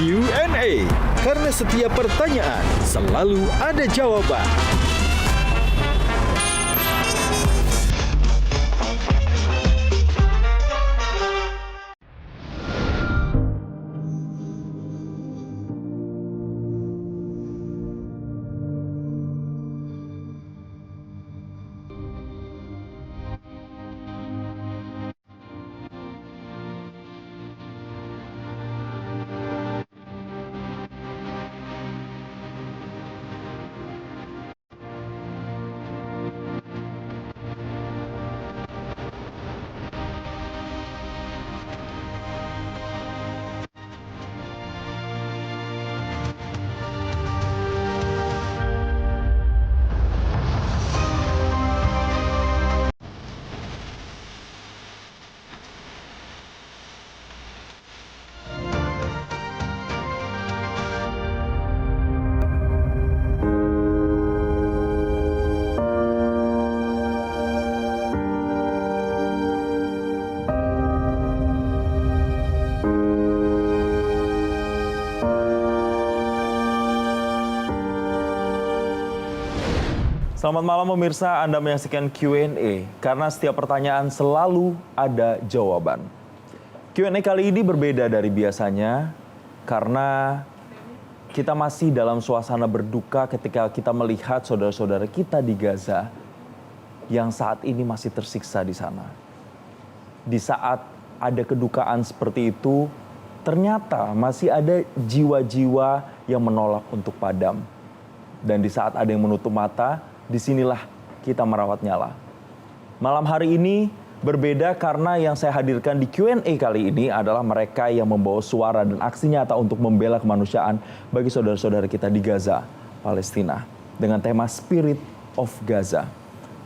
Q&A. Karena setiap pertanyaan selalu ada jawaban. Selamat malam pemirsa, Anda menyaksikan Q&A karena setiap pertanyaan selalu ada jawaban. Q&A kali ini berbeda dari biasanya karena kita masih dalam suasana berduka ketika kita melihat saudara-saudara kita di Gaza yang saat ini masih tersiksa di sana. Di saat ada kedukaan seperti itu, ternyata masih ada jiwa-jiwa yang menolak untuk padam. Dan di saat ada yang menutup mata, disinilah kita merawat nyala. Malam hari ini berbeda karena yang saya hadirkan di Q&A kali ini adalah mereka yang membawa suara dan aksi nyata untuk membela kemanusiaan bagi saudara-saudara kita di Gaza, Palestina. Dengan tema Spirit of Gaza.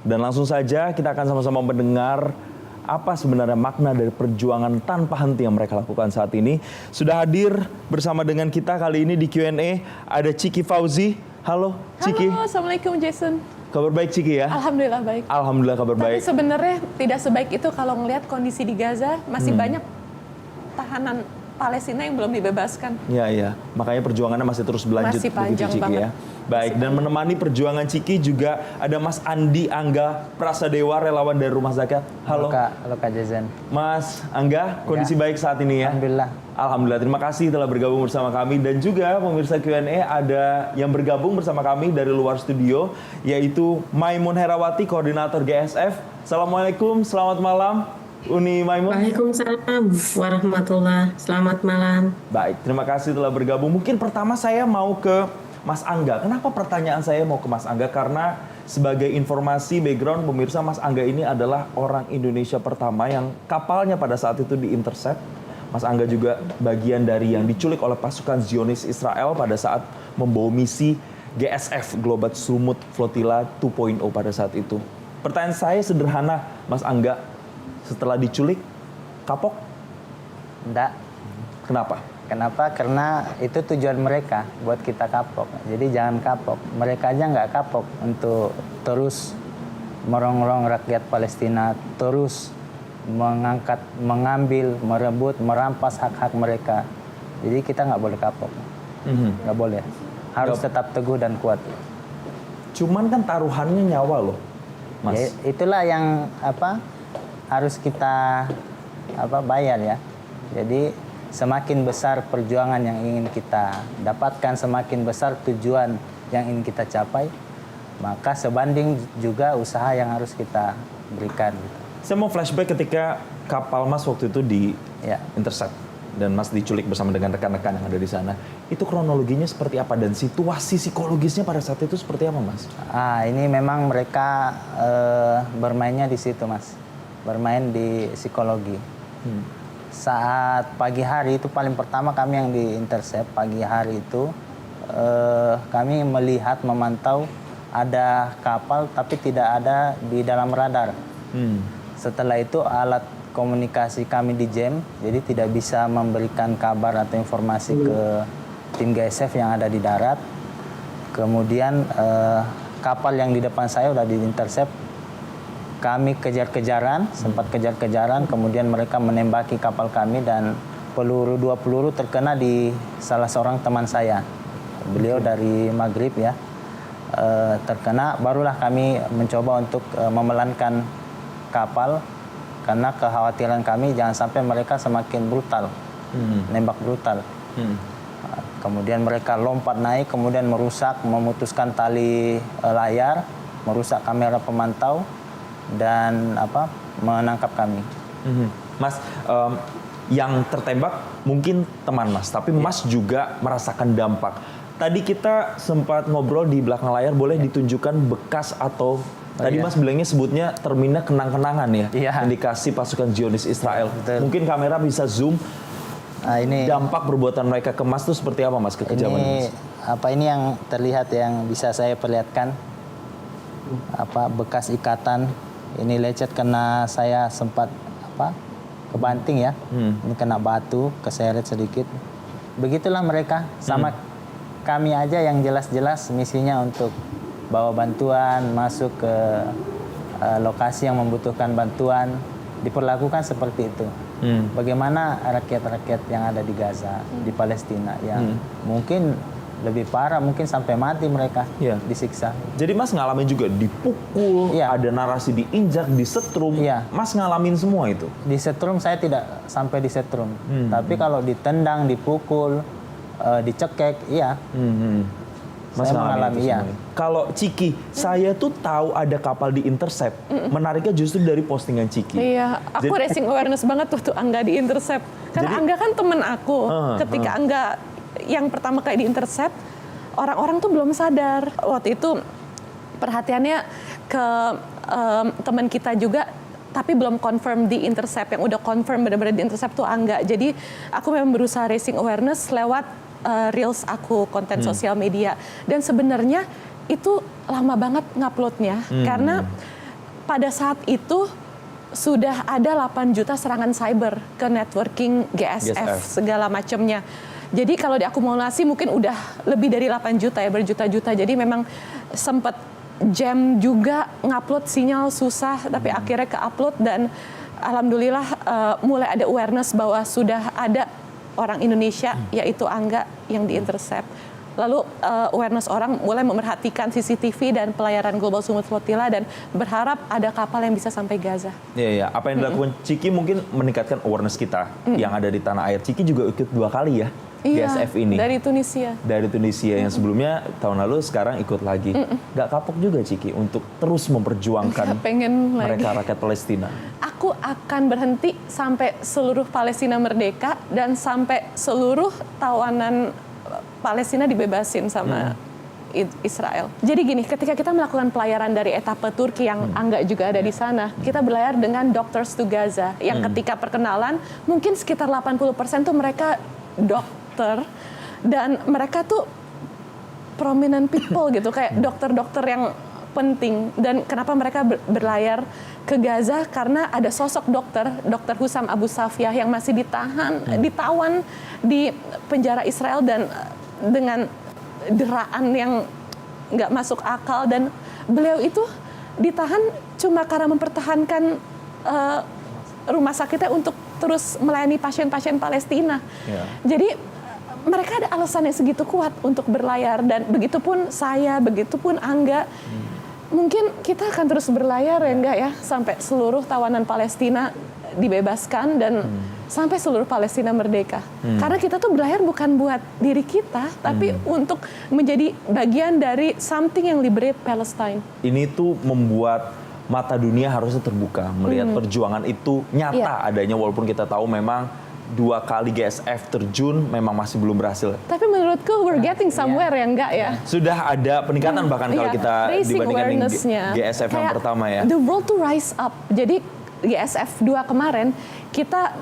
Dan langsung saja kita akan sama-sama mendengar apa sebenarnya makna dari perjuangan tanpa henti yang mereka lakukan saat ini. Sudah hadir bersama dengan kita kali ini di Q&A ada Ciki Fauzi. Halo Ciki. Halo, Assalamualaikum Jason. Kabar baik Ciki ya? Alhamdulillah baik. Alhamdulillah kabar baik. Tapi sebenarnya tidak sebaik itu kalau ngelihat kondisi di Gaza masih banyak tahanan Palestina yang belum dibebaskan. Iya. Makanya perjuangannya masih terus berlanjut. Masih panjang Ciki, banget. ya. Baik, dan menemani perjuangan Ciki juga ada Mas Andi Angga Prasadewa, relawan dari Rumah Zakat. Halo. Halo Kak Jason. Mas Angga, kondisi baik saat ini ya? Alhamdulillah. Alhamdulillah, terima kasih telah bergabung bersama kami. Dan juga pemirsa Q&A ada yang bergabung bersama kami dari luar studio, yaitu Maimun Herawati, Koordinator GSF. Assalamualaikum, selamat malam Uni Maimun. Waalaikumsalam warahmatullah. Selamat malam. Baik, terima kasih telah bergabung. Mungkin pertama saya mau ke Mas Angga. Kenapa pertanyaan saya mau ke Mas Angga? Karena sebagai informasi background pemirsa, Mas Angga ini adalah orang Indonesia pertama yang kapalnya pada saat itu di-intercept. Mas Angga juga bagian dari yang diculik oleh pasukan Zionis Israel pada saat membawa misi GSF, Global Sumut Flotilla 2.0 pada saat itu. Pertanyaan saya sederhana, Mas Angga. Setelah diculik, kapok? Enggak. Kenapa? Kenapa? Karena itu tujuan mereka buat kita kapok. Jadi jangan kapok. Mereka aja nggak kapok untuk terus merongrong rakyat Palestina, terus mengangkat, mengambil, merebut, merampas hak-hak mereka. Jadi kita nggak boleh kapok. Nggak boleh. Harus tetap teguh dan kuat. Cuman kan taruhannya nyawa loh, Mas. Ya, itulah yang harus kita bayar ya. Jadi semakin besar perjuangan yang ingin kita dapatkan, semakin besar tujuan yang ingin kita capai, maka sebanding juga usaha yang harus kita berikan. Gitu. Saya mau flashback ketika kapal Mas waktu itu intercept dan Mas diculik bersama dengan rekan-rekan yang ada di sana. Itu kronologinya seperti apa dan situasi psikologisnya pada saat itu seperti apa, Mas? Ini memang mereka bermainnya di situ, Mas. Bermain di psikologi. Saat pagi hari itu paling pertama kami yang di-intercept pagi hari itu kami melihat, memantau ada kapal tapi tidak ada di dalam radar. Setelah itu alat komunikasi kami di jam, jadi tidak bisa memberikan kabar atau informasi ke tim GSF yang ada di darat. Kemudian kapal yang di depan saya udah di-intercept. Kami kejar-kejaran, sempat kejar-kejaran, kemudian mereka menembaki kapal kami dan dua peluru terkena di salah seorang teman saya. Beliau dari Maghrib ya. Terkena, barulah kami mencoba untuk memelankan kapal karena kekhawatiran kami jangan sampai mereka semakin brutal, nembak brutal. Kemudian mereka lompat naik, kemudian memutuskan tali layar, merusak kamera pemantau dan menangkap kami. Mas, yang tertembak mungkin teman Mas, tapi Mas juga merasakan dampak. Tadi kita sempat ngobrol di belakang layar, boleh ditunjukkan bekas atau tadi Mas bilangnya sebutnya termina kenang-kenangan ya, yang dikasih pasukan Zionis Israel. Betul. Mungkin kamera bisa zoom. Ini dampak perbuatan mereka ke Mas itu seperti apa Mas, kekejaman ini Mas? ini yang terlihat yang bisa saya perlihatkan, bekas ikatan. Ini lecet karena saya sempat kebanting ya. Ini kena batu, keseret sedikit. Begitulah mereka, sama kami aja yang jelas-jelas misinya untuk bawa bantuan, masuk ke lokasi yang membutuhkan bantuan, diperlakukan seperti itu. Bagaimana rakyat-rakyat yang ada di Gaza, di Palestina yang mungkin lebih parah, mungkin sampai mati mereka disiksa. Jadi Mas ngalamin juga dipukul, ada narasi diinjak, disetrum. Mas ngalamin semua itu? Disetrum saya tidak sampai disetrum, tapi kalau ditendang, dipukul, dicekek, Mas saya mengalami, Kalau Ciki, saya tuh tahu ada kapal di intercept. Menariknya justru dari postingan Ciki. Iya, aku racing awareness banget waktu Angga di intercept. Karena Angga kan temen aku. Ketika Angga yang pertama kali di intercept, orang-orang tuh belum sadar. Waktu itu perhatiannya ke teman kita juga, tapi belum confirm di intercept. Yang udah confirm benar-benar di intercept tuh Angga. Jadi aku memang berusaha racing awareness lewat reels aku, konten sosial media. Dan sebenarnya itu lama banget nguploadnya. Karena pada saat itu sudah ada 8 juta serangan cyber ke networking GSF. Segala macamnya. Jadi kalau diakumulasi mungkin udah lebih dari 8 juta ya, berjuta-juta. Jadi memang sempat jam juga ngupload, sinyal susah, tapi akhirnya ke-upload dan alhamdulillah mulai ada awareness bahwa sudah ada orang Indonesia, yaitu Angga, yang di-intercept. Lalu awareness orang mulai memerhatikan CCTV dan pelayaran Global Sumut Flotilla dan berharap ada kapal yang bisa sampai Gaza. Iya. Apa yang dilakukan Ciki mungkin meningkatkan awareness kita yang ada di tanah air. Ciki juga ikut 2 kali ya GSF ini. Dari Tunisia. Dari Tunisia yang sebelumnya tahun lalu, sekarang ikut lagi. Gak kapok juga Ciki untuk terus memperjuangkan mereka rakyat Palestina? Aku akan berhenti sampai seluruh Palestina merdeka dan sampai seluruh tawanan Palestina dibebasin sama Israel. Jadi gini, ketika kita melakukan pelayaran dari etapa Turki yang Angga juga ada di sana, kita berlayar dengan Doctors to Gaza, yang ketika perkenalan mungkin sekitar 80% tuh mereka dokter dan mereka tuh prominent people gitu, kayak dokter-dokter yang penting. Dan kenapa mereka berlayar ke Gaza? Karena ada sosok Dr. Hussam Abu Safyah yang masih ditawan di penjara Israel dan dengan deraan yang nggak masuk akal, dan beliau itu ditahan cuma karena mempertahankan rumah sakitnya untuk terus melayani pasien-pasien Palestina. Jadi mereka ada alasan yang segitu kuat untuk berlayar, dan begitupun saya, begitupun Angga. Mungkin kita akan terus berlayar ya enggak ya, sampai seluruh tawanan Palestina dibebaskan dan sampai seluruh Palestina merdeka. Karena kita tuh berlayar bukan buat diri kita, tapi untuk menjadi bagian dari something yang liberate Palestine. Ini tuh membuat mata dunia harusnya terbuka, melihat perjuangan itu nyata adanya, walaupun kita tahu memang 2 kali GSF terjun memang masih belum berhasil. Tapi menurutku we're getting somewhere ya enggak ya? Sudah ada peningkatan bahkan kalau kita dibandingkan dengan GSF yang pertama ya. The world to rise up. Jadi GSF 2 kemarin kita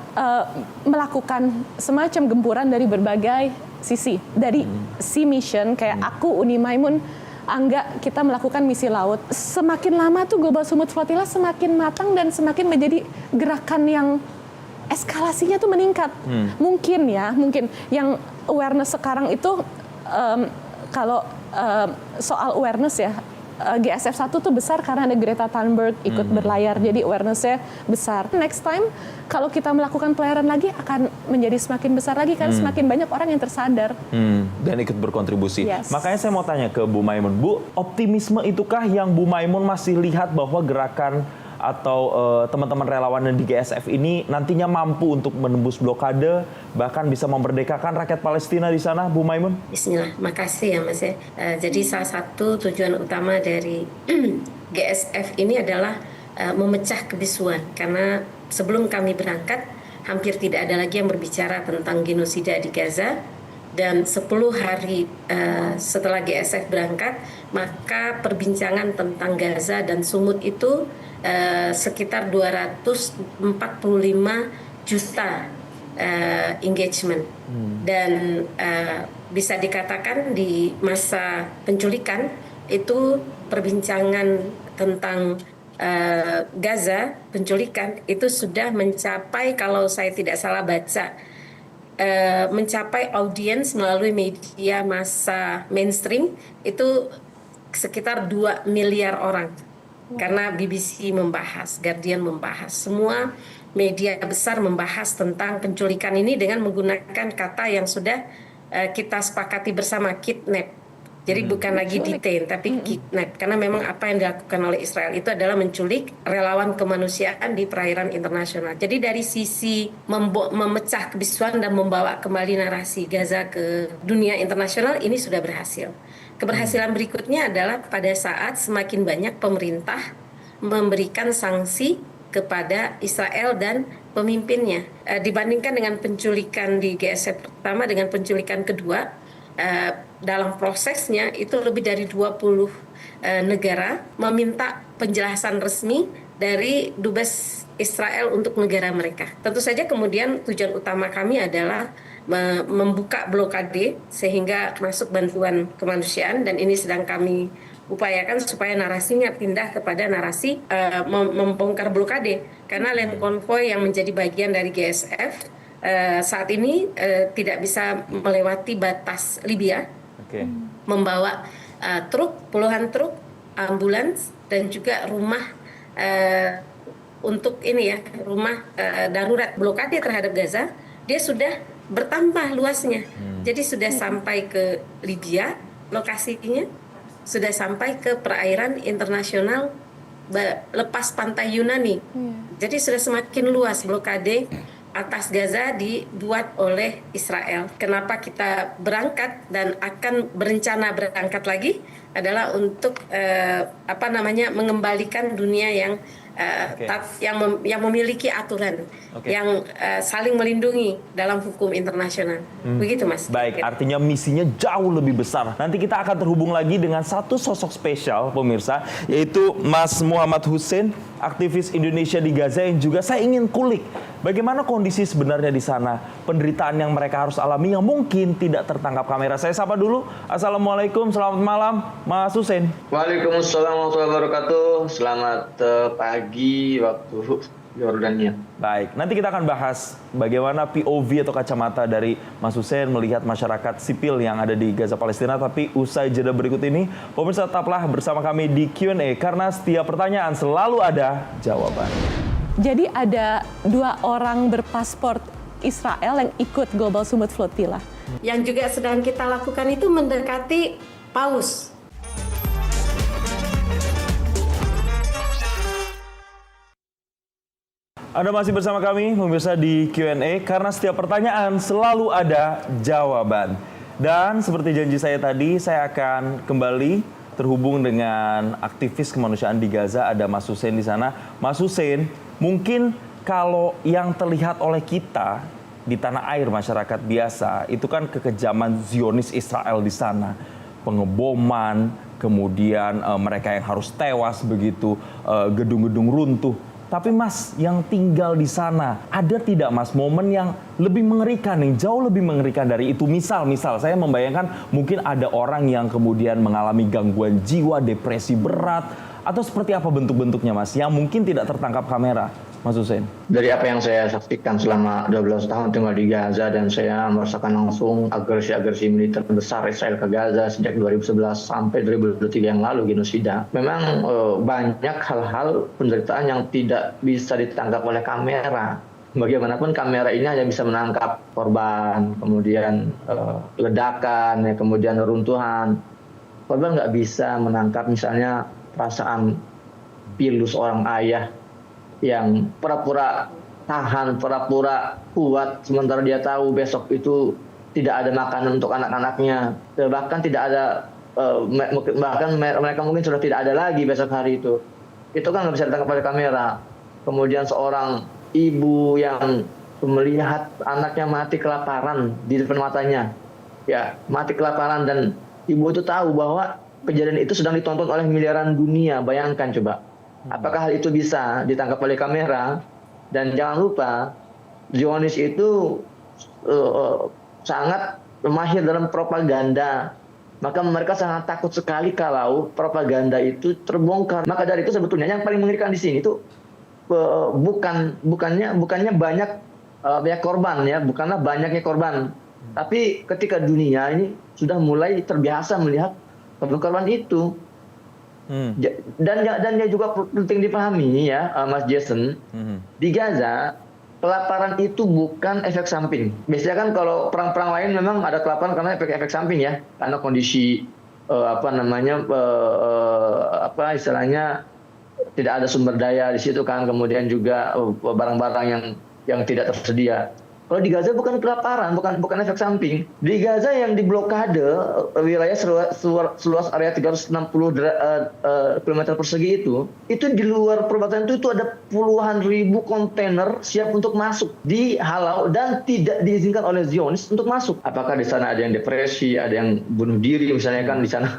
melakukan semacam gempuran dari berbagai sisi. Dari Sea Mission kayak aku, Uni Maimun, Angga, kita melakukan misi laut. Semakin lama tuh Global Sumut Flotilla semakin matang dan semakin menjadi gerakan yang eskalasinya tuh meningkat. Mungkin yang awareness sekarang itu kalau soal awareness ya, GSF 1 tuh besar karena ada Greta Thunberg ikut berlayar, jadi awareness-nya besar. Next time kalau kita melakukan pelayaran lagi akan menjadi semakin besar lagi karena semakin banyak orang yang tersadar dan ikut berkontribusi. Yes. Makanya saya mau tanya ke Bu Maimun, Bu, optimisme itukah yang Bu Maimun masih lihat bahwa gerakan atau teman-teman relawan di GSF ini nantinya mampu untuk menembus blokade, bahkan bisa memerdekakan rakyat Palestina di sana, Bu Maimun? Bismillah, makasih ya Mas ya. Jadi salah satu tujuan utama dari GSF ini adalah memecah kebisuan, karena sebelum kami berangkat hampir tidak ada lagi yang berbicara tentang genosida di Gaza. Dan 10 hari setelah GSF berangkat, maka perbincangan tentang Gaza dan Sumut itu sekitar 245 juta engagement. Dan bisa dikatakan di masa penculikan itu perbincangan tentang Gaza, penculikan itu sudah mencapai, kalau saya tidak salah baca, mencapai audiens melalui media massa mainstream itu sekitar 2 miliar orang. Karena BBC membahas, Guardian membahas, semua media besar membahas tentang penculikan ini dengan menggunakan kata yang sudah kita sepakati bersama, kidnap. Jadi bukan lagi detain, tapi kidnap. Karena memang apa yang dilakukan oleh Israel itu adalah menculik relawan kemanusiaan di perairan internasional. Jadi dari sisi memecah kebisuan dan membawa kembali narasi Gaza ke dunia internasional, ini sudah berhasil. Keberhasilan berikutnya adalah pada saat semakin banyak pemerintah memberikan sanksi kepada Israel dan pemimpinnya. Dibandingkan dengan penculikan di GSF pertama dengan penculikan kedua, dalam prosesnya itu lebih dari 20 negara meminta penjelasan resmi dari Dubes Israel untuk negara mereka. Tentu saja kemudian tujuan utama kami adalah membuka blokade sehingga masuk bantuan kemanusiaan, dan ini sedang kami upayakan supaya narasinya pindah kepada narasi membongkar blokade, karena land convoy yang menjadi bagian dari GSF saat ini tidak bisa melewati batas Libya, membawa puluhan truk, ambulans, dan juga rumah untuk ini ya, rumah darurat. Blokade terhadap Gaza dia sudah bertambah luasnya, jadi sudah sampai ke Libya lokasinya, sudah sampai ke perairan internasional lepas pantai Yunani. Jadi sudah semakin luas blokade atas Gaza dibuat oleh Israel. Kenapa kita berangkat dan akan berencana berangkat lagi adalah untuk mengembalikan dunia yang yang memiliki aturan, yang saling melindungi dalam hukum internasional. Begitu Mas. Baik, artinya misinya jauh lebih besar. Nanti kita akan terhubung lagi dengan satu sosok spesial pemirsa, yaitu Mas Muhammad Hussein, aktivis Indonesia di Gaza, yang juga saya ingin kulik bagaimana kondisi sebenarnya di sana, penderitaan yang mereka harus alami yang mungkin tidak tertangkap kamera. Saya sapa dulu. Assalamualaikum, selamat malam Mas Hussein. Waalaikumsalam warahmatullahi wabarakatuh. Selamat pagi waktu Yordania. Baik, nanti kita akan bahas bagaimana POV atau kacamata dari Mas Hussein melihat masyarakat sipil yang ada di Gaza Palestina. Tapi usai jeda berikut ini, pemirsa tetaplah bersama kami di Q&A karena setiap pertanyaan selalu ada jawaban. Jadi ada 2 orang berpaspor Israel yang ikut Global Sumut Flotilla. Yang juga sedang kita lakukan itu mendekati paus. Anda masih bersama kami, pemirsa di Q&A, karena setiap pertanyaan selalu ada jawaban. Dan seperti janji saya tadi, saya akan kembali terhubung dengan aktivis kemanusiaan di Gaza, ada Mas Hussein di sana. Mas Hussein, mungkin kalau yang terlihat oleh kita di tanah air masyarakat biasa, itu kan kekejaman Zionis Israel di sana. Pengeboman, kemudian mereka yang harus tewas begitu, gedung-gedung runtuh. Tapi Mas, yang tinggal di sana, ada tidak Mas momen yang lebih mengerikan, yang jauh lebih mengerikan dari itu? Misal saya membayangkan mungkin ada orang yang kemudian mengalami gangguan jiwa, depresi berat, atau seperti apa bentuk-bentuknya Mas, yang mungkin tidak tertangkap kamera? Mas Hussein? Dari apa yang saya saksikan selama 12 tahun tinggal di Gaza dan saya merasakan langsung agresi-agresi militer besar Israel ke Gaza sejak 2011 sampai 2023 yang lalu genosida. Memang banyak hal-hal penderitaan yang tidak bisa ditangkap oleh kamera. Bagaimanapun kamera ini hanya bisa menangkap korban, kemudian ledakan, ya, kemudian runtuhan. Korban nggak bisa menangkap misalnya perasaan pilu seorang ayah yang pura-pura tahan, pura-pura kuat, sementara dia tahu besok itu tidak ada makanan untuk anak-anaknya. Bahkan tidak ada, bahkan mereka mungkin sudah tidak ada lagi besok hari itu. Itu kan nggak bisa ditangkap oleh kamera. Kemudian seorang ibu yang melihat anaknya mati kelaparan di depan matanya. Ya, mati kelaparan dan ibu itu tahu bahwa kejadian itu sedang ditonton oleh miliaran dunia. Bayangkan coba. Apakah hal itu bisa ditangkap oleh kamera? Dan jangan lupa, Zionis itu sangat mahir dalam propaganda. Maka mereka sangat takut sekali kalau propaganda itu terbongkar. Maka dari itu sebetulnya yang paling mengerikan di sini itu bukannya banyak korban ya, bukanlah banyaknya korban. Tapi ketika dunia ini sudah mulai terbiasa melihat korban itu. Dan juga penting dipahami ya, Mas Jason, di Gaza kelaparan itu bukan efek samping. Biasanya kan kalau perang-perang lain memang ada kelaparan karena efek samping ya, karena kondisi istilahnya tidak ada sumber daya di situ kan, kemudian juga barang-barang yang tidak tersedia. Kalau di Gaza bukan kelaparan, bukan efek samping. Di Gaza yang diblokade wilayah seluas area 360 km persegi itu di luar perbatasan itu ada puluhan ribu kontainer siap untuk masuk, dihalau dan tidak diizinkan oleh Zionis untuk masuk. Apakah di sana ada yang depresi, ada yang bunuh diri misalnya kan di sana?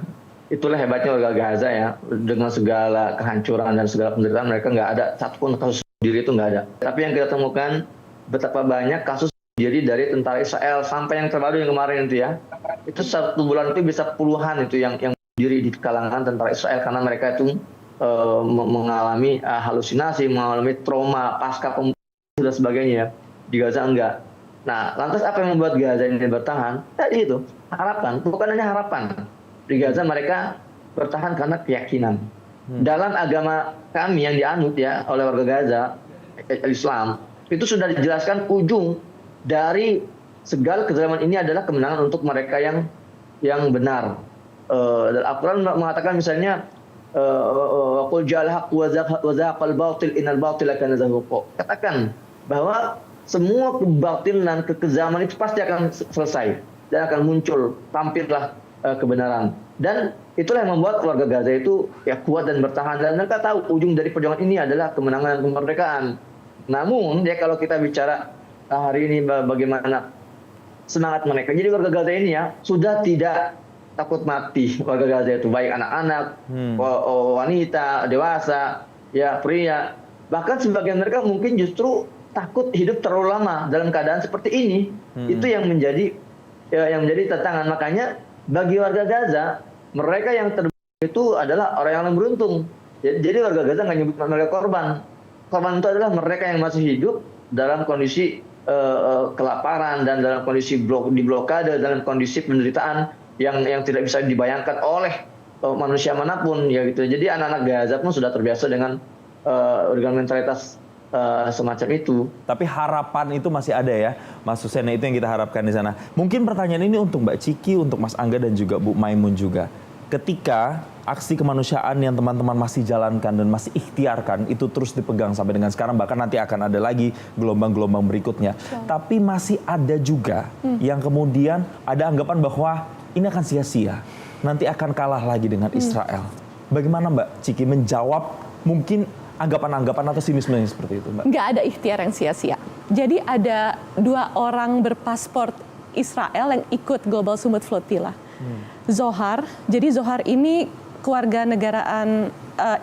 Itulah hebatnya warga Gaza ya, dengan segala kehancuran dan segala penderitaan mereka nggak ada satupun kasus bunuh diri, itu nggak ada. Tapi yang kita temukan betapa banyak kasus jadi dari tentara Israel sampai yang terbaru yang kemarin itu ya, itu 1 bulan itu bisa puluhan itu yang diri di kalangan tentara Israel karena mereka itu mengalami halusinasi, mengalami trauma pasca pembunuhan dan sebagainya. Di Gaza enggak. Nah, lantas apa yang membuat Gaza ini bertahan? Tadi itu harapan, bukan hanya harapan. Di Gaza mereka bertahan karena keyakinan. Dalam agama kami yang dianut ya oleh warga Gaza, Islam, itu sudah dijelaskan ujung dari segala kezaliman ini adalah kemenangan untuk mereka yang benar. Dan Al-Quran mengatakan misalnya qul ja'al haqq wa zahaqal batil innal batila kana zahuqa. Katakan bahwa semua kebatilan, kekezaman itu pasti akan selesai dan akan muncul, tampillah kebenaran. Dan itulah yang membuat warga Gaza itu ya kuat dan bertahan, dan mereka tahu ujung dari perjuangan ini adalah kemenangan dan kemerdekaan. Namun ya kalau kita bicara hari ini bagaimana semangat mereka, jadi warga Gaza ini ya sudah tidak takut mati. Warga Gaza itu baik anak-anak, wanita, dewasa, ya pria, bahkan sebagian mereka mungkin justru takut hidup terlalu lama dalam keadaan seperti ini. Itu yang menjadi tantangan. Makanya bagi warga Gaza, mereka yang terbaik itu adalah orang yang beruntung. Jadi warga Gaza nggak nyebut mereka korban. Korban itu adalah mereka yang masih hidup dalam kondisi kelaparan dan dalam kondisi diblokade, dalam kondisi penderitaan yang tidak bisa dibayangkan oleh manusia manapun ya gitu. Jadi anak-anak Gaza pun sudah terbiasa dengan mentalitas semacam itu. Tapi harapan itu masih ada ya, Mas Hussein, itu yang kita harapkan di sana. Mungkin pertanyaan ini untuk Mbak Ciki, untuk Mas Angga dan juga Bu Maimun juga. Ketika aksi kemanusiaan yang teman-teman masih jalankan dan masih ikhtiarkan itu terus dipegang sampai dengan sekarang, bahkan nanti akan ada lagi gelombang-gelombang berikutnya. Tapi masih ada juga yang kemudian ada anggapan bahwa ini akan sia-sia, nanti akan kalah lagi dengan Israel. Bagaimana Mbak Ciki menjawab mungkin anggapan-anggapan atau sinisme yang seperti itu, Mbak? Nggak ada ikhtiar yang sia-sia. Jadi ada 2 orang berpaspor Israel yang ikut Global Summit Flotilla. Zohar, jadi Zohar ini keluarga negaraan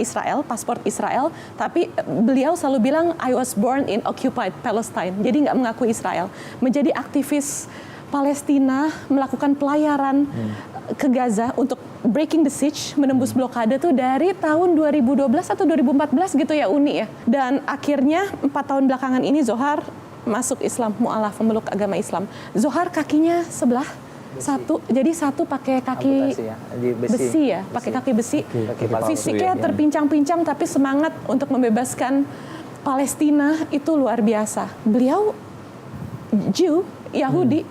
Israel, paspor Israel, tapi beliau selalu bilang I was born in occupied Palestine, jadi nggak mengakui Israel. Menjadi aktivis Palestina, melakukan pelayaran ke Gaza untuk breaking the siege, menembus blokade tuh dari tahun 2012 atau 2014 gitu ya Uni ya. Dan akhirnya 4 tahun belakangan ini Zohar masuk Islam, mu'alaf, memeluk agama Islam. Zohar kakinya sebelah satu, jadi satu pakai kaki Amputasi ya, di besi ya, pakai kaki besi. Kaki palsu Fisiknya ya. terpincang-pincang tapi semangat untuk membebaskan Palestina itu luar biasa. Beliau Jew, Yahudi,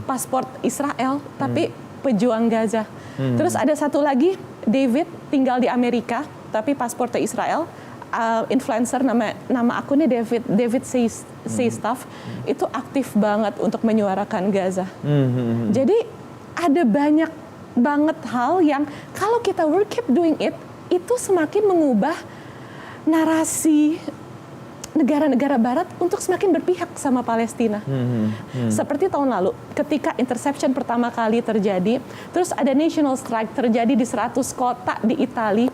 paspor Israel, tapi pejuang Gaza. Terus ada satu lagi, David, tinggal di Amerika, tapi paspornya Israel. Influencer nama akunnya David Say Stuff, itu aktif banget untuk menyuarakan Gaza. Jadi ada banyak banget hal yang kalau kita keep doing it, itu semakin mengubah narasi negara-negara Barat untuk semakin berpihak sama Palestina. Seperti tahun lalu, ketika interception pertama kali terjadi, terus ada national strike terjadi di 100 kota di Italia,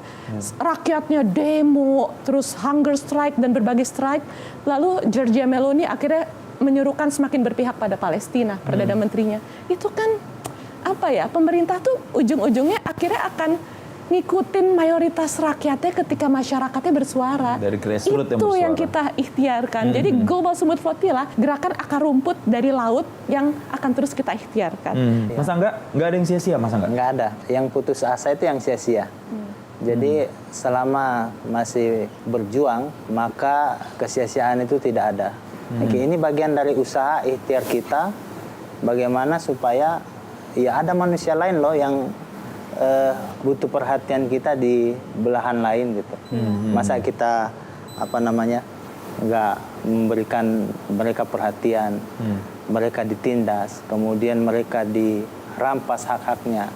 rakyatnya demo, terus hunger strike dan berbagai strike, lalu Giorgia Meloni akhirnya menyuruhkan semakin berpihak pada Palestina, Perdana Menterinya. Itu kan, apa ya, pemerintah tuh ujung-ujungnya akhirnya akan ngikutin mayoritas rakyatnya ketika masyarakatnya bersuara. Dari grassroots yang itu bersuara. yang kita ikhtiarkan. Jadi Global Sumut Flotilla, gerakan akar rumput dari laut yang akan terus kita ikhtiarkan. Mas Angga, nggak ada yang sia-sia Mas Angga? Nggak ada. Yang putus asa itu yang sia-sia. Jadi selama masih berjuang, maka kesia-siaan itu tidak ada. Oke, ini bagian dari usaha ikhtiar kita, bagaimana supaya ya ada manusia lain loh yang butuh perhatian kita di belahan lain gitu. Masa kita nggak memberikan mereka perhatian, mereka ditindas, kemudian mereka dirampas hak-haknya.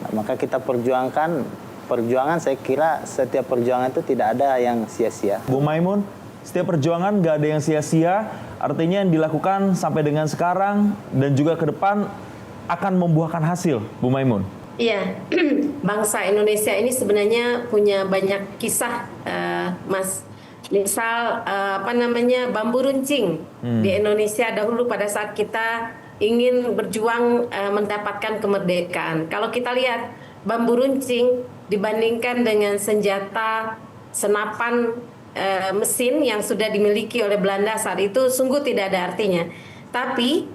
Nah, maka kita perjuangkan perjuangan. Saya kira setiap perjuangan itu tidak ada yang sia-sia. Bu Maimun, setiap perjuangan nggak ada yang sia-sia, artinya yang dilakukan sampai dengan sekarang dan juga ke depan akan membuahkan hasil, Bu Maimun. Iya, bangsa Indonesia ini sebenarnya punya banyak kisah, Mas. Misal bambu runcing di Indonesia dahulu pada saat kita ingin berjuang mendapatkan kemerdekaan. Kalau kita lihat bambu runcing dibandingkan dengan senjata senapan mesin yang sudah dimiliki oleh Belanda saat itu sungguh tidak ada artinya. Tapi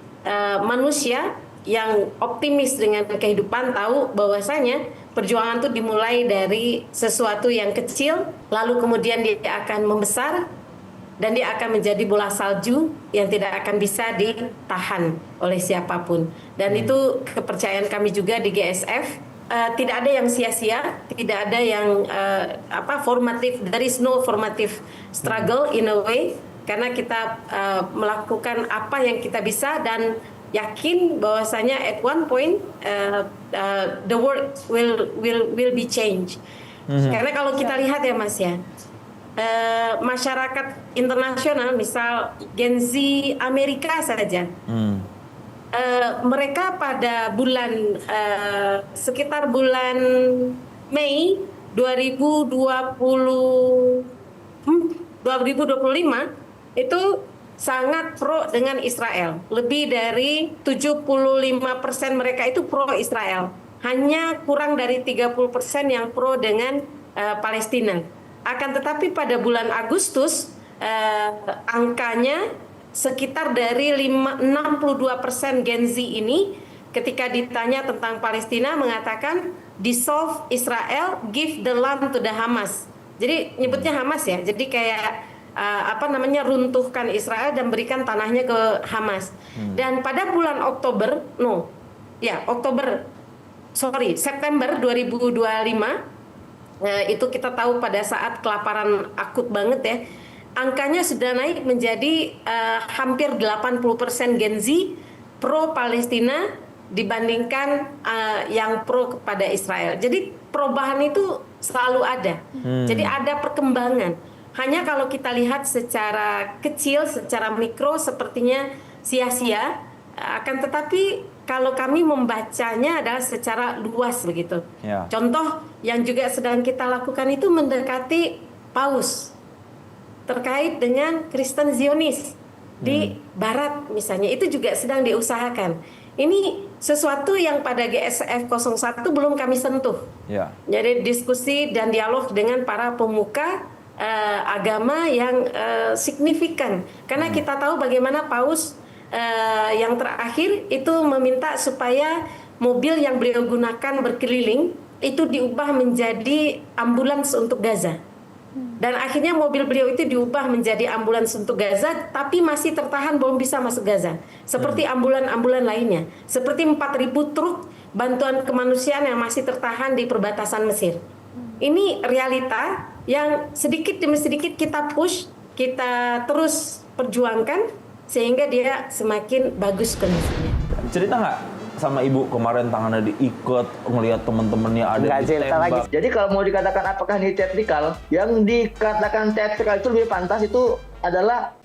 manusia yang optimis dengan kehidupan tahu bahwasanya perjuangan itu dimulai dari sesuatu yang kecil, lalu kemudian dia akan membesar dan dia akan menjadi bola salju yang tidak akan bisa ditahan oleh siapapun. Dan itu kepercayaan kami juga di GSF. Tidak ada yang sia-sia, tidak ada yang formative. There is no formative struggle in a way, karena kita melakukan apa yang kita bisa dan yakin bahwasanya at one point the world will be changed. Karena kalau kita lihat ya Mas ya, masyarakat internasional, misal Gen Z Amerika saja, mereka pada sekitar bulan Mei 2025 itu sangat pro dengan Israel. Lebih dari 75% mereka itu pro Israel. Hanya kurang dari 30% yang pro dengan Palestina. Akan tetapi pada bulan Agustus angkanya sekitar dari 62% Gen Z ini ketika ditanya tentang Palestina mengatakan dissolve Israel, give the land to the Hamas. Jadi nyebutnya Hamas ya. Jadi kayak runtuhkan Israel dan berikan tanahnya ke Hamas. Dan pada bulan September 2025 itu kita tahu pada saat kelaparan akut banget ya, angkanya sudah naik menjadi hampir 80% Gen Z pro Palestina dibandingkan yang pro kepada Israel. Jadi perubahan itu selalu ada. Jadi ada perkembangan. Hanya kalau kita lihat secara kecil, secara mikro sepertinya sia-sia, akan tetapi kalau kami membacanya adalah secara luas begitu. Ya. Contoh yang juga sedang kita lakukan itu mendekati Paus terkait dengan Kristen Zionis di Barat misalnya, itu juga sedang diusahakan. Ini sesuatu yang pada GSF 01 belum kami sentuh. Ya. Jadi diskusi dan dialog dengan para pemuka agama yang signifikan. Karena kita tahu bagaimana Paus yang terakhir itu meminta supaya mobil yang beliau gunakan berkeliling itu diubah menjadi ambulans untuk Gaza. Dan akhirnya mobil beliau itu diubah menjadi ambulans untuk Gaza, tapi masih tertahan belum bisa masuk Gaza. Seperti ambulan-ambulan lainnya. Seperti 4.000 truk bantuan kemanusiaan yang masih tertahan di perbatasan Mesir. Ini realita yang sedikit demi sedikit kita push, kita terus perjuangkan, sehingga dia semakin bagus kondisinya. Cerita nggak sama ibu kemarin tangannya diikat, ngelihat teman-temannya ada Nggak cerita lagi. ditembak. Jadi kalau mau dikatakan apakah ini teatrikal, yang dikatakan teatrikal itu lebih pantas itu adalah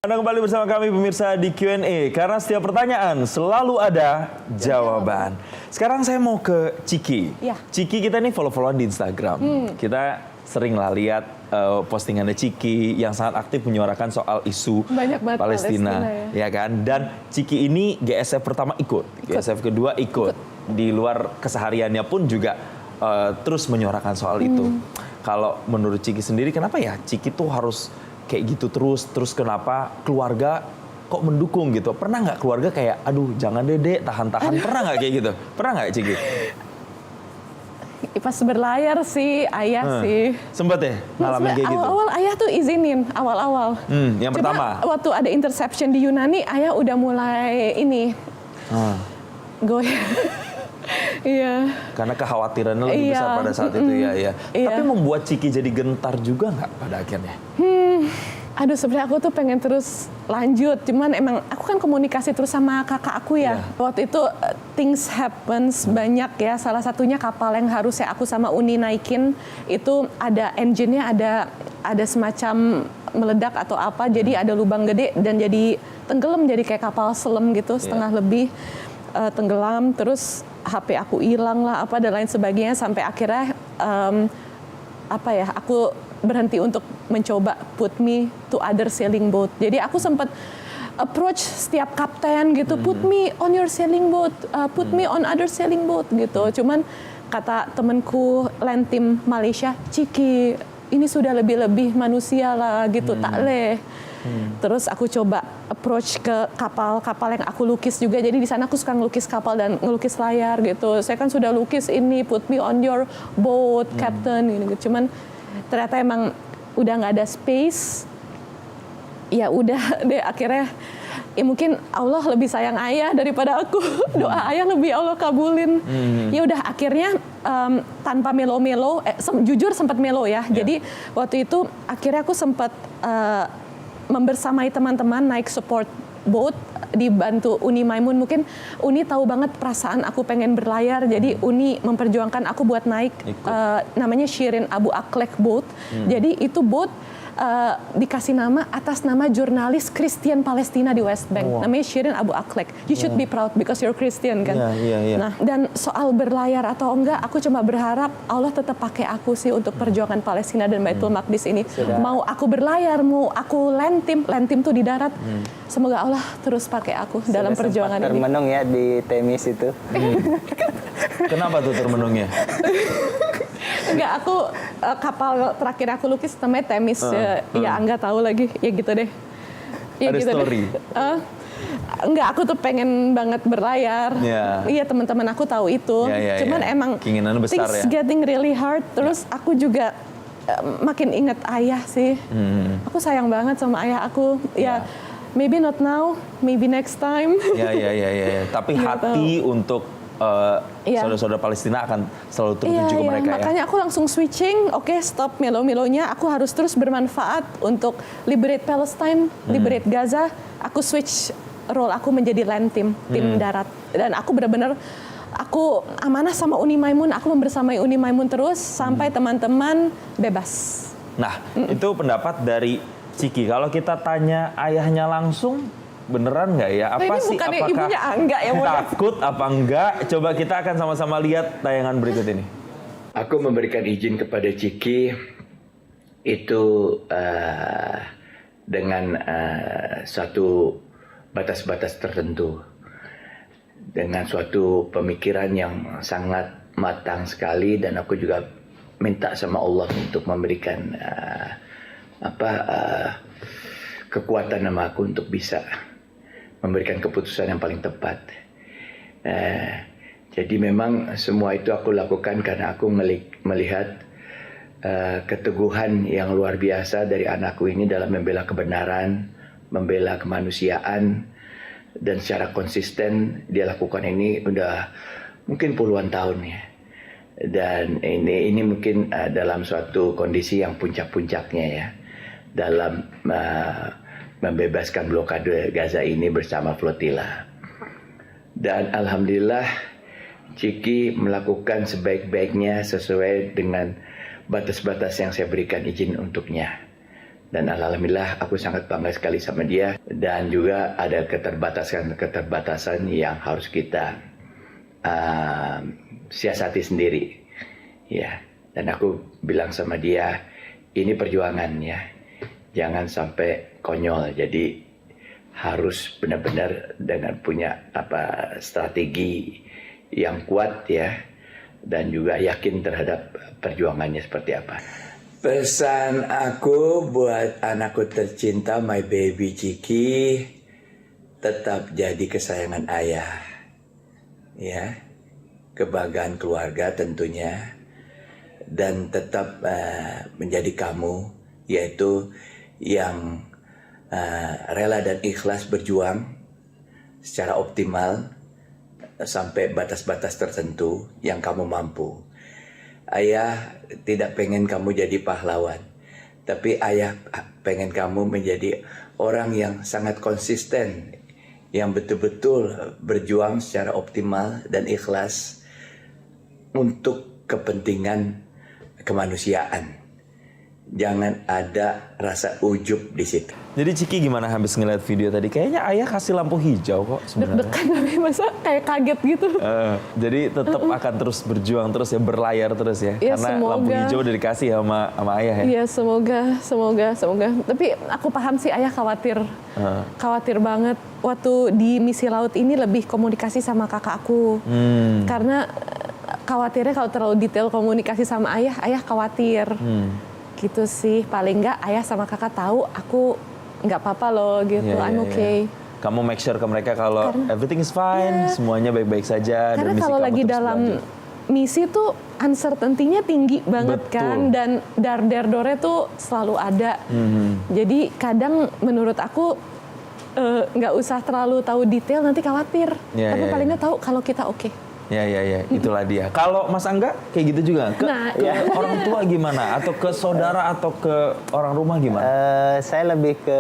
Anda kembali bersama kami pemirsa di Q&A, karena setiap pertanyaan selalu ada jawaban. Sekarang saya mau ke Ciki. Ya. Ciki kita ini follow-followan di Instagram. Kita sering lah lihat postingannya Ciki yang sangat aktif menyuarakan soal isu Banyak banget Palestina, Palestina, ya kan? Dan Ciki ini GSF pertama ikut, GSF kedua ikut. Di luar kesehariannya pun juga terus menyuarakan soal itu. Kalau menurut Ciki sendiri, kenapa ya Ciki tuh harus kayak gitu terus kenapa keluarga kok mendukung gitu? Pernah nggak keluarga kayak, aduh jangan Dek, tahan-tahan, pernah nggak kayak gitu? Pernah nggak Ciki? Pas berlayar sih, ayah sih. Sempet ya ngalamin kayak gitu? Awal-awal ayah tuh izinin, awal-awal. Yang Cuma pertama? waktu ada interception di Yunani, ayah udah mulai ini, goyah. Iya. Karena kekhawatirannya lebih besar pada saat itu ya. Iya. Tapi membuat Ciki jadi gentar juga nggak pada akhirnya? Aduh, sebenarnya aku tuh pengen terus lanjut, cuman emang aku kan komunikasi terus sama kakak aku ya. Waktu itu things happens banyak ya. Salah satunya kapal yang harusnya aku sama Uni naikin itu ada engine-nya ada semacam meledak atau apa, jadi ada lubang gede dan jadi tenggelam, jadi kayak kapal selam gitu setengah lebih tenggelam. Terus HP aku hilang lah apa dan lain sebagainya sampai akhirnya aku berhenti untuk mencoba put me to other sailing boat. Jadi aku sempat approach setiap kapten gitu, put me on your sailing boat, put me on other sailing boat gitu. Cuman kata temanku land team Malaysia, Ciki ini sudah lebih-lebih manusia lah gitu, tak leh. Terus aku coba approach ke kapal-kapal yang aku lukis juga. Jadi di sana aku suka ngelukis kapal dan ngelukis layar gitu. Saya kan sudah lukis ini, put me on your boat, captain gitu. Cuman ternyata emang udah nggak ada space. Ya udah deh akhirnya. Ya mungkin Allah lebih sayang ayah daripada aku. Doa ayah lebih Allah kabulin. Ya udah akhirnya tanpa melo-melo, jujur sempat melo ya. Jadi waktu itu akhirnya aku sempat membersamai teman-teman naik support boat dibantu Uni Maimun. Mungkin Uni tahu banget perasaan aku pengen berlayar, jadi Uni memperjuangkan aku buat naik namanya Shirin Abu Akleh boat. Jadi itu boat dikasih nama atas nama jurnalis Kristen Palestina di West Bank. Namanya Shirin Abu Akleh. You should be proud because you're Christian kan. Nah, dan soal berlayar atau enggak, aku cuma berharap Allah tetap pakai aku sih untuk perjuangan Palestina dan Baitul Maqdis ini. Mau aku berlayar, mau aku land team tuh di darat. Semoga Allah terus pakai aku dalam perjuangan ini. Termenung ya di Temis itu. Kenapa tuh termenungnya? Enggak, aku kapal terakhir aku lukis namanya Temis. Ya Angga tahu lagi, ya gitu deh. Ya, ada gitu story? Enggak, aku tuh pengen banget berlayar. Iya, teman-teman aku tahu itu. Cuman emang keinginannya besar things ya. getting really hard. Terus aku juga makin inget ayah sih. Aku sayang banget sama ayah aku. Ya, maybe not now, maybe next time. Ya. Tapi hati untuk saudara-saudara Palestina akan selalu tertuju ke mereka ya. Makanya aku langsung switching, stop melo-melonya, aku harus terus bermanfaat untuk liberate Palestine, liberate Gaza. Aku switch role aku menjadi land team, tim darat. Dan aku benar-benar aku amanah sama Uni Maimun, aku membersamai Uni Maimun terus sampai teman-teman bebas. Nah, itu pendapat dari Ciki. Kalau kita tanya ayahnya langsung, beneran nggak ya? Apa ini sih? bukannya Apakah ibunya Angga ya? Takut apa enggak? Coba kita akan sama-sama lihat tayangan berikut ini. Aku memberikan izin kepada Ciki itu dengan suatu batas-batas tertentu, dengan suatu pemikiran yang sangat matang sekali, dan aku juga minta sama Allah untuk memberikan kekuatan sama aku untuk bisa memberikan keputusan yang paling tepat. Jadi memang semua itu aku lakukan karena aku melihat keteguhan yang luar biasa dari anakku ini dalam membela kebenaran, membela kemanusiaan, dan secara konsisten dia lakukan ini udah mungkin puluhan tahun ya. Dan ini mungkin dalam suatu kondisi yang puncak-puncaknya ya, dalam membebaskan blokade Gaza ini bersama flotila. Dan alhamdulillah Ciki melakukan sebaik-baiknya sesuai dengan batas-batas yang saya berikan izin untuknya. Dan alhamdulillah aku sangat bangga sekali sama dia. Dan juga ada keterbatasan yang harus kita siasati sendiri. Ya. Dan aku bilang sama dia, ini perjuangan ya. Jangan sampai konyol. Jadi harus benar-benar dengan punya strategi yang kuat ya. Dan juga yakin terhadap perjuangannya seperti apa. Pesan aku buat anakku tercinta, my baby Ciki, tetap jadi kesayangan ayah. Ya, kebanggaan keluarga tentunya. Dan tetap menjadi kamu, yaitu yang rela dan ikhlas berjuang secara optimal sampai batas-batas tertentu yang kamu mampu. Ayah tidak pengen kamu jadi pahlawan, tapi ayah pengen kamu menjadi orang yang sangat konsisten, yang betul-betul berjuang secara optimal dan ikhlas untuk kepentingan kemanusiaan. Jangan ada rasa ujub di situ. Jadi Ciki gimana habis ngeliat video tadi? Kayaknya ayah kasih lampu hijau kok sebenarnya. Deg-degan tapi masa kayak kaget gitu. Jadi tetap akan terus berjuang terus ya, berlayar terus ya. Ya, karena semoga. lampu hijau udah dikasih sama ayah ya. Iya, semoga. Tapi aku paham sih ayah khawatir banget. Waktu di misi laut ini lebih komunikasi sama kakak aku. Karena khawatirnya kalau terlalu detail komunikasi sama ayah khawatir. Gitu sih, paling nggak ayah sama kakak tahu aku nggak apa-apa loh gitu, I'm okay. Kamu make sure ke mereka kalau everything is fine, semuanya baik-baik saja. Karena dan misi kalau kamu lagi terus dalam berlanjut. misi tuh uncertainty-nya tinggi banget. Betul. Kan, dan dar-der-dornya tuh selalu ada. Jadi kadang menurut aku nggak usah terlalu tahu detail, nanti khawatir. Tapi paling nggak tahu kalau kita oke. Ya, itulah dia. Kalau Mas Angga kayak gitu juga? Ke orang tua gimana? Atau ke saudara atau ke orang rumah gimana? Saya lebih ke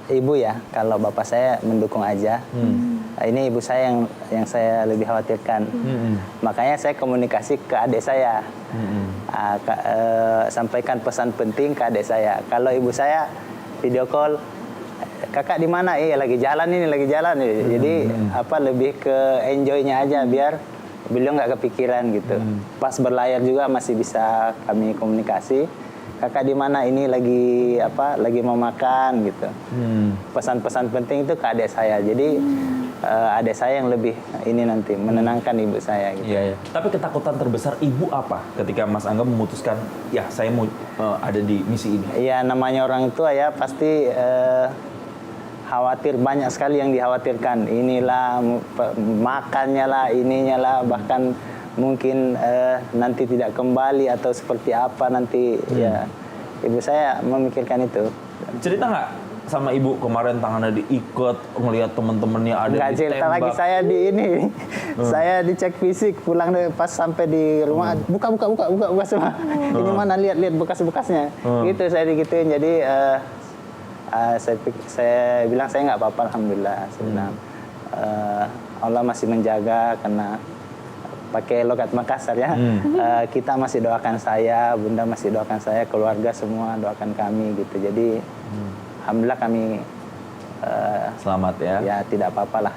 ibu ya. Kalau bapak saya mendukung aja. Ini ibu saya yang saya lebih khawatirkan. Makanya saya komunikasi ke adik saya. Sampaikan pesan penting ke adik saya. Kalau ibu saya video call, kakak di mana? Lagi jalan ini. Jadi lebih ke enjoy-nya aja biar beliau nggak kepikiran gitu. Pas berlayar juga masih bisa kami komunikasi. Kakak di mana? Ini lagi mau makan gitu. Pesan-pesan penting itu ke adik saya. Jadi adik saya yang lebih ini nanti menenangkan ibu saya gitu. Iya. Tapi ketakutan terbesar ibu apa ketika Mas Angga memutuskan ya saya mau ada di misi ini? Iya, namanya orang tua ya pasti khawatir, banyak sekali yang dikhawatirkan. Inilah makannya lah, ininya lah, bahkan mungkin nanti tidak kembali atau seperti apa nanti. Ya, ibu saya memikirkan itu. Cerita nggak sama ibu kemarin tangannya diikat, ngelihat teman-temannya ada nggak ditembak? cerita lagi, saya di ini, saya dicek fisik, pulang pas sampai di rumah, buka semua. Ini mana, lihat bekas-bekasnya. Gitu saya digituin. Jadi saya bilang saya nggak apa-apa, alhamdulillah. Saya bilang Allah masih menjaga, karena pakai logat Makassar ya. Kita masih doakan saya, bunda masih doakan saya, keluarga semua doakan kami gitu. Jadi alhamdulillah kami selamat ya. Ya tidak apa-apa lah.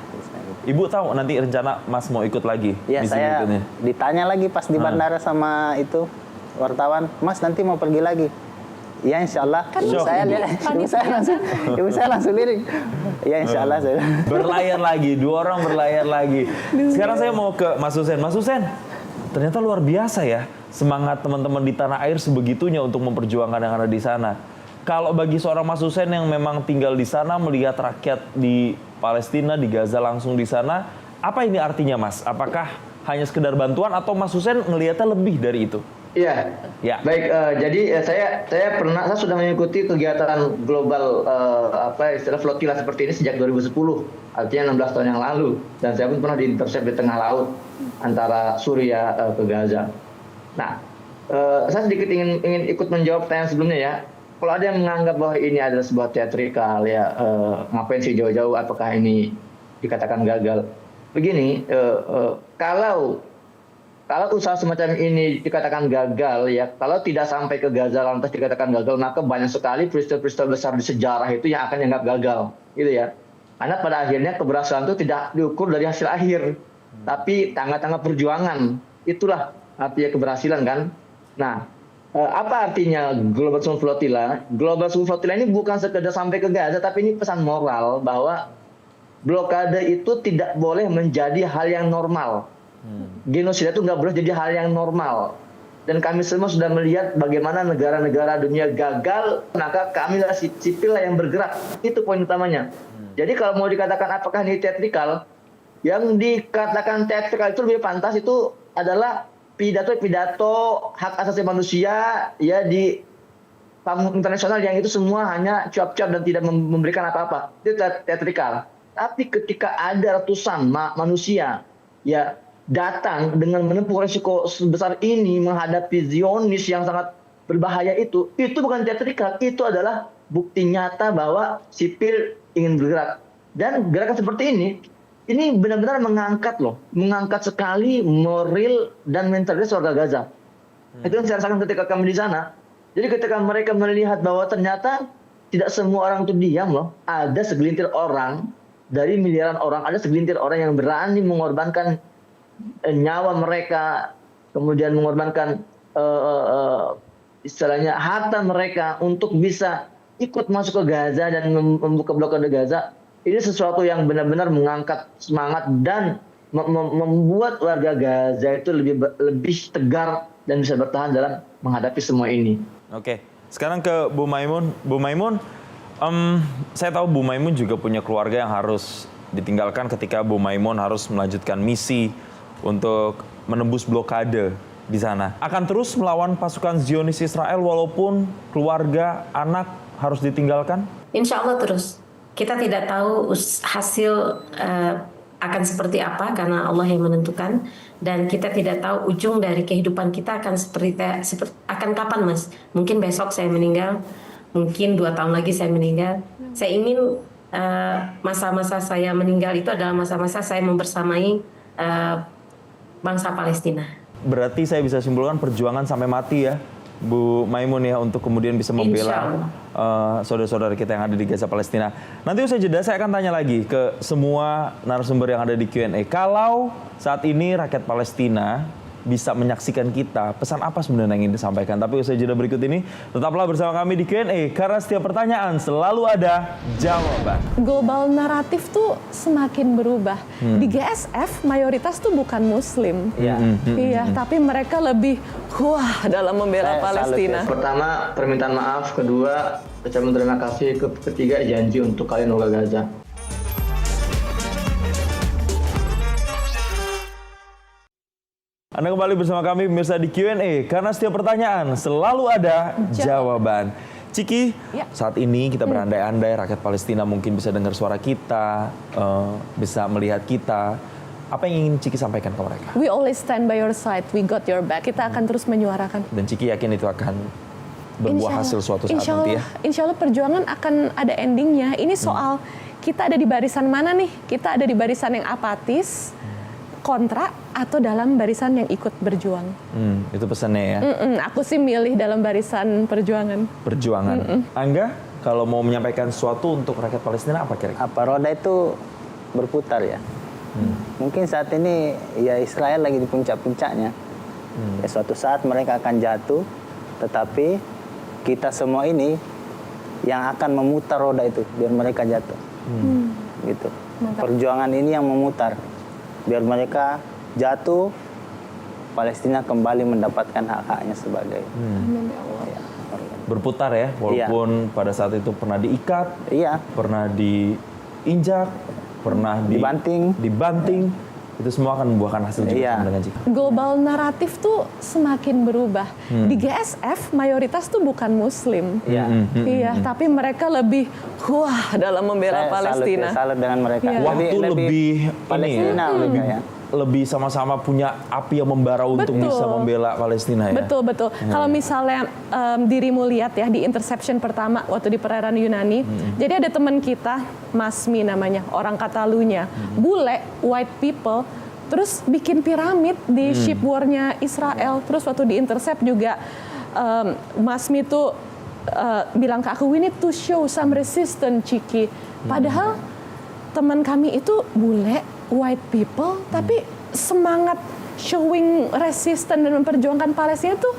Ibu tahu nanti rencana Mas mau ikut lagi? Ya, saya ditanya lagi pas di bandara sama itu wartawan, Mas nanti mau pergi lagi? Ya insya Allah. Kan Ibu saya lihat, ibu saya langsung lirik. Ya insya Allah. Saya. Berlayar lagi, 2 orang berlayar lagi. Sekarang saya mau ke Mas Husen. Mas Husen, ternyata luar biasa ya semangat teman-teman di tanah air sebegitunya untuk memperjuangkan yang ada di sana. Kalau bagi seorang Mas Husen yang memang tinggal di sana, melihat rakyat di Palestina, di Gaza langsung di sana, apa ini artinya Mas? Apakah hanya sekedar bantuan atau Mas Husen ngelihatnya lebih dari itu? Iya. Ya. Baik, jadi saya sudah mengikuti kegiatan global istilah flotilla seperti ini sejak 2010, artinya 16 tahun yang lalu, dan saya pun pernah diintercept di tengah laut antara Suriah ke Gaza. Nah, saya sedikit ingin ikut menjawab pertanyaan sebelumnya ya. Kalau ada yang menganggap bahwa ini adalah sebuah teatrikal ya, ngapain sih jauh-jauh, apakah ini dikatakan gagal? Begini, kalau usaha semacam ini dikatakan gagal ya, kalau tidak sampai ke Gaza lantas dikatakan gagal, maka banyak sekali peristiwa-peristiwa besar di sejarah itu yang akan dianggap gagal, gitu ya. Karena pada akhirnya keberhasilan itu tidak diukur dari hasil akhir, tapi tangga-tangga perjuangan. Itulah artinya keberhasilan kan. Nah, apa artinya Global Smooth Flotilla? Global Smooth Flotilla ini bukan sekedar sampai ke Gaza, tapi ini pesan moral bahwa blokade itu tidak boleh menjadi hal yang normal. Genosida itu nggak boleh jadi hal yang normal. Dan kami semua sudah melihat bagaimana negara-negara dunia gagal, maka kami sipil yang bergerak. Itu poin utamanya. Jadi kalau mau dikatakan apakah ini teatrikal, yang dikatakan teatrikal itu lebih pantas itu adalah pidato hak asasi manusia ya di panggung internasional yang itu semua hanya cuap-cuap dan tidak memberikan apa-apa. Itu teatrikal. Tapi ketika ada ratusan manusia ya datang dengan menempuh resiko sebesar ini menghadapi Zionis yang sangat berbahaya itu bukan teatrikal, itu adalah bukti nyata bahwa sipil ingin bergerak. Dan gerakan seperti ini benar-benar mengangkat sekali moral dan mentalitas warga Gaza. Itu yang saya rasakan ketika kami di sana. Jadi ketika mereka melihat bahwa ternyata tidak semua orang itu diam loh, ada segelintir orang dari miliaran orang, ada segelintir orang yang berani mengorbankan nyawa mereka, kemudian mengorbankan istilahnya harta mereka untuk bisa ikut masuk ke Gaza dan membuka blokade Gaza. Ini sesuatu yang benar-benar mengangkat semangat dan membuat warga Gaza itu lebih tegar dan bisa bertahan dalam menghadapi semua ini. Oke, sekarang ke Bu Maimun. Bu Maimun, saya tahu Bu Maimun juga punya keluarga yang harus ditinggalkan ketika Bu Maimun harus melanjutkan misi untuk menembus blokade di sana. Akan terus melawan pasukan Zionis Israel walaupun keluarga, anak harus ditinggalkan? Insya Allah terus. Kita tidak tahu hasil akan seperti apa karena Allah yang menentukan, dan kita tidak tahu ujung dari kehidupan kita akan akan kapan, Mas. Mungkin besok saya meninggal, mungkin 2 tahun lagi saya meninggal. Saya ingin masa-masa saya meninggal itu adalah masa-masa saya membersamai bangsa Palestina. Berarti saya bisa simpulkan perjuangan sampai mati ya, Bu Maimun ya, untuk kemudian bisa membela saudara-saudara kita yang ada di Gaza Palestina. Nanti usai jeda saya akan tanya lagi ke semua narasumber yang ada di Q&A. Kalau saat ini rakyat Palestina bisa menyaksikan kita, pesan apa sebenarnya yang ingin disampaikan? Tapi usai jeda berikut ini, tetaplah bersama kami di Q&A, karena setiap pertanyaan selalu ada jawaban. Global naratif tuh semakin berubah. Di GSF mayoritas tuh bukan Muslim. Iya, tapi mereka lebih wah dalam membela Palestina. Pertama, permintaan maaf. Kedua, ucapan terima kasih. Ketiga, janji untuk kalian warga Gaza. Anda kembali bersama kami pemirsa di Q&A, karena setiap pertanyaan selalu ada jawaban. Ciki, saat ini kita berandai-andai rakyat Palestina mungkin bisa dengar suara kita, bisa melihat kita. Apa yang ingin Ciki sampaikan ke mereka? We always stand by your side, we got your back. Kita akan terus menyuarakan. Dan Ciki yakin itu akan berbuah hasil suatu saat nanti ya? Insya Allah perjuangan akan ada endingnya. Ini soal kita ada di barisan mana nih? Kita ada di barisan yang apatis, kontra, atau dalam barisan yang ikut berjuang. Itu pesannya ya? Aku sih milih dalam barisan perjuangan. Perjuangan. Angga, kalau mau menyampaikan sesuatu untuk rakyat Palestina apa kira-kira? Apa roda itu berputar ya? Mungkin saat ini ya Israel lagi di puncak-puncaknya. Ya, suatu saat mereka akan jatuh, tetapi kita semua ini yang akan memutar roda itu biar mereka jatuh. Gitu. Perjuangan ini yang memutar biar mereka jatuh, Palestina kembali mendapatkan hak-haknya sebagai Amin ya Allah. ya, Berputar ya, walaupun pada saat itu pernah diikat, pernah diinjak, pernah dibanting, itu semua akan membuahkan hasil juga sama dengan Ciki. Global naratif tuh semakin berubah. Di GSF mayoritas tuh bukan Muslim. Iya, tapi mereka lebih dalam membela Palestina. Salut dengan mereka. Waktu lebih Palestina lebih sama-sama punya api yang membara untuk bisa membela Palestina ya. Betul. Kalau misalnya dirimu lihat ya di interception pertama waktu di perairan Yunani, jadi ada teman kita, Masmi namanya, orang Katalunya, bule, white people, terus bikin piramid di ship war-nya Israel. Terus waktu di intercept juga Masmi tuh bilang ke aku, we need to show some resistance, Ciki. Padahal teman kami itu bule, white people, tapi semangat showing resistance dan memperjuangkan Palestina tuh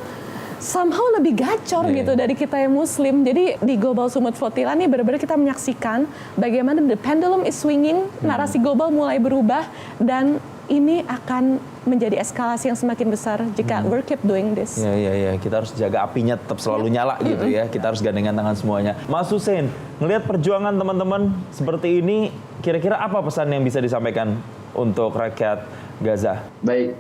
somehow lebih gacor gitu dari kita yang Muslim. Jadi di Global Sumut Flotilla nih benar-benar kita menyaksikan bagaimana the pendulum is swinging, narasi global mulai berubah, dan ini akan menjadi eskalasi yang semakin besar jika we keep doing this. Iya. Kita harus jaga apinya tetap selalu nyala gitu ya. Kita harus gandengan tangan semuanya. Mas Hussein, ngelihat perjuangan teman-teman seperti ini, kira-kira apa pesan yang bisa disampaikan untuk rakyat Gaza? Baik,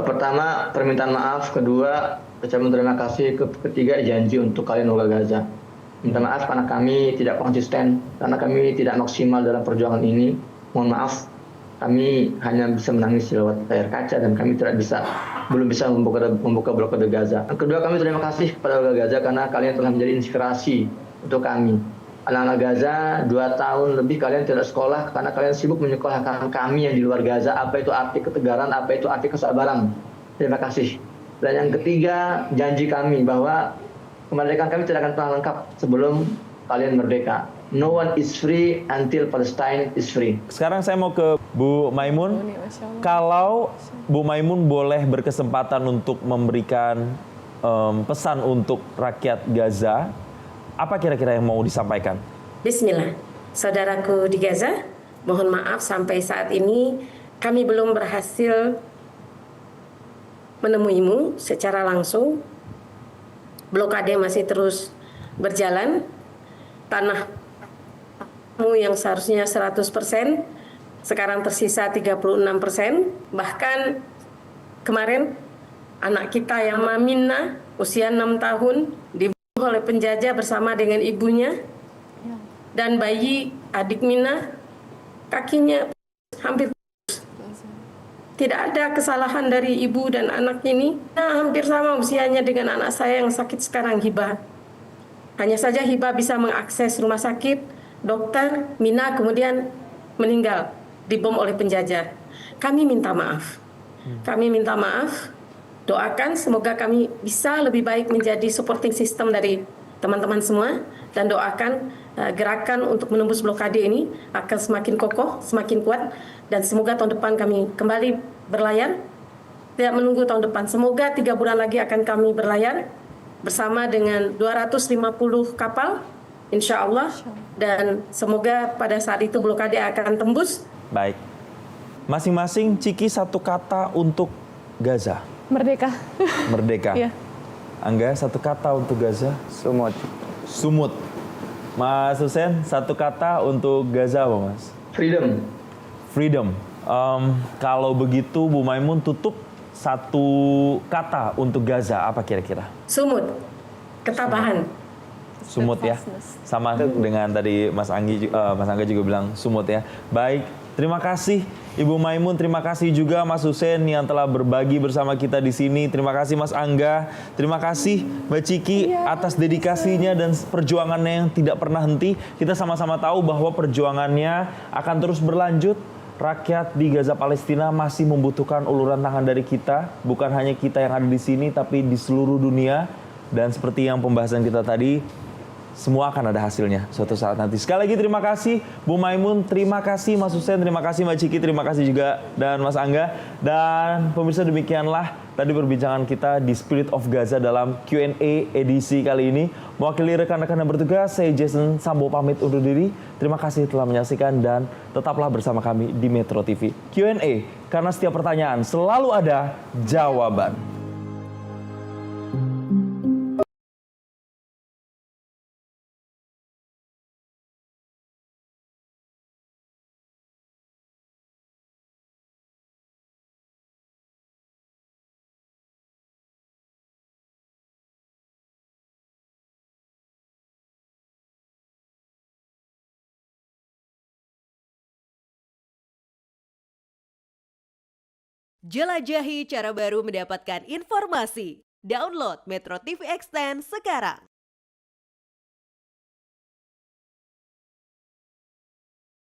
pertama permintaan maaf, kedua ucapan terima kasih, ketiga janji untuk kalian warga Gaza. Minta maaf karena kami tidak konsisten, karena kami tidak maksimal dalam perjuangan ini. Mohon maaf, kami hanya bisa menangis lewat layar kaca dan kami belum bisa membuka blokade Gaza. Yang kedua, kami terima kasih kepada warga Gaza karena kalian telah menjadi inspirasi untuk kami. Anak-anak Gaza 2 tahun lebih kalian tidak sekolah karena kalian sibuk menyekolahkan kami yang di luar Gaza. Apa itu arti ketegaran, apa itu arti kesabaran. Terima kasih. Dan yang ketiga, janji kami bahwa kemerdekaan kami tidak akan pernah lengkap sebelum kalian merdeka. No one is free until Palestine is free. Sekarang saya mau ke Bu Maimun. Kalau Bu Maimun boleh berkesempatan untuk memberikan pesan untuk rakyat Gaza, apa kira-kira yang mau disampaikan? Bismillah. Saudaraku di Gaza, mohon maaf sampai saat ini kami belum berhasil menemuimu secara langsung. Blokade masih terus berjalan. Tanahmu yang seharusnya 100%, sekarang tersisa 36%. Bahkan kemarin anak kita yang Mamina, usia 6 tahun, dibunuh oleh penjajah bersama dengan ibunya. Dan bayi adik Mina, kakinya hampir tidak ada kesalahan dari ibu dan anak ini. Hampir sama usianya dengan anak saya yang sakit sekarang, Hibah. Hanya saja Hibah bisa mengakses rumah sakit, dokter, Mina kemudian meninggal, dibom oleh penjajah. Kami minta maaf. Kami minta maaf, doakan semoga kami bisa lebih baik menjadi supporting system dari teman-teman semua, dan doakan gerakan untuk menembus blokade ini akan semakin kokoh, semakin kuat, dan semoga tahun depan kami kembali berlayar. Tidak menunggu tahun depan, semoga 3 bulan lagi akan kami berlayar bersama dengan 250 kapal, insya Allah, dan semoga pada saat itu blokade akan tembus. Baik, masing-masing Ciki satu kata untuk Gaza. Merdeka. Merdeka. Iya. Angga, satu kata untuk Gaza. Sumut. Sumut. Mas Hussein, satu kata untuk Gaza apa Mas? Freedom. Freedom. Kalau begitu Bu Maimun tutup satu kata untuk Gaza, apa kira-kira? Sumut, ketabahan. Sumut ya, sama dengan tadi Mas Angga juga bilang sumut ya. Baik, terima kasih Ibu Maimun, terima kasih juga Mas Hussein yang telah berbagi bersama kita di sini. Terima kasih Mas Angga, terima kasih Mbak Ciki atas dedikasinya dan perjuangannya yang tidak pernah henti. Kita sama-sama tahu bahwa perjuangannya akan terus berlanjut. Rakyat di Gaza Palestina masih membutuhkan uluran tangan dari kita, bukan hanya kita yang ada di sini, tapi di seluruh dunia. Dan seperti yang pembahasan kita tadi, semua akan ada hasilnya suatu saat nanti. Sekali lagi terima kasih Bu Maimun, terima kasih Mas Hussein, terima kasih Mbak Ciki, terima kasih juga dan Mas Angga. Dan pemirsa, demikianlah tadi perbincangan kita di Spirit of Gaza dalam Q&A edisi kali ini. Mewakili rekan-rekan yang bertugas, saya Jason Sambo pamit undur diri. Terima kasih telah menyaksikan dan tetaplah bersama kami di Metro TV. Q&A, karena setiap pertanyaan selalu ada jawaban. Jelajahi cara baru mendapatkan informasi. Download Metro TV Extend sekarang.